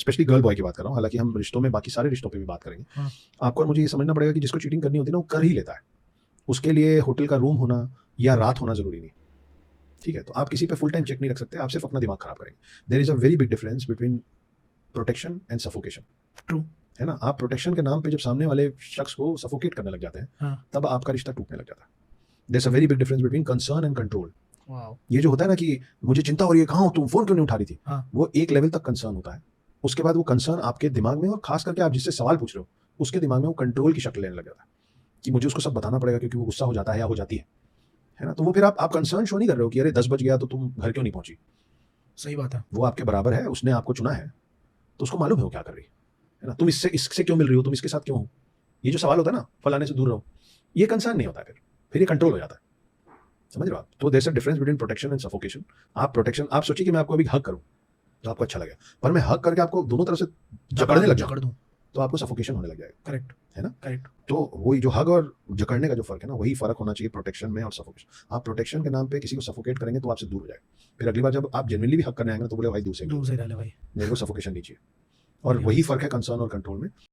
Specially girl boy की बात कर रहा हूँ, हालांकि हम रिश्तों में बाकी सारे रिश्तों पे भी बात करेंगे। हाँ। आपको और मुझे ये समझना पड़ेगा कि जिसको चीटिंग करनी होती है ना, वो कर ही लेता है। उसके लिए होटल का रूम होना या रात होना ज़रूरी नहीं, ठीक है? तो आप किसी पे फुल टाइम चेक नहीं रख सकते, आप सिर्फ अपना दिमाग खराब करेंगे। There is a very big difference between protection and suffocation, true. है ना? आप प्रोटेक्शन के नाम पे जब सामने वाले शख्स को सफोकेट करने लग जाते हैं, हाँ। तब आपका रिश्ता टूटने लग जाता है। There is a very big difference between concern and control. Wow! ये जो होता है ना कि मुझे चिंता हो रही है, कहाँ हो तुम? फ़ोन क्यों नहीं उठा रही थी? हाँ। वो एक लेवल तक कंसर्न होता है। उसके बाद वो कंसर्न आपके दिमाग में और ख़ास करके आप जिससे सवाल पूछ रहे हो, उसके दिमाग में वो कंट्रोल की शक्ल लेने लग जाता है, कि मुझे उसको सब बताना पड़ेगा क्योंकि वो गुस्सा हो जाता है या हो जाती है ना? तो वो फिर आप कंसर्न शो नहीं कर रहे हो कि अरे 10 बज गया तो तुम घर क्यों नहीं पहुँची? सही बात है। वो आपके बराबर है, उसने आपको चुना है, तो उसको मालूम है वो क्या कर रही है ना? तुम इससे इससे क्यों मिल रही हो? तुम इसके साथ क्यों हो? ये जो सवाल होता है ना, फलाने से दूर रहो, ये कंसर्न नहीं होता है फिर ये कंट्रोल हो जाता है। समझ रहे हो आप? तो there is a difference between protection and suffocation. आप सोचिए कि मैं आपको अभी हग करूँ, तो आपको अच्छा लगेगा। पर मैं हग करके आपको दोनों तरफ से दबा जकड़ने दूँ, लग जाऊँ, जकड़ दूँ। तो आपको सफोकेशन होने लग जाएगा, करेक्ट, है ना? करेक्ट। तो वही जो हग और जकड़ने का जो फ़र्क है ना, वही फ़र्क होना चाहिए प्रोटेक्शन में और सफोकेशन। आप प्रोटेक्शन के नाम पे किसी को सफोकेट करेंगे तो आपसे दूर हो जाएगा। फिर अगली बार जब आप जेनुइनली भी हग करने आएँगे ना, तो बोले भाई दूर से ही दूर मिलो, से रह ले भाई। मेरे को सफोकेशन नहीं चाहिए। और बढ़िया। वही फ़र्क है कंसर्न और कंट्रोल में।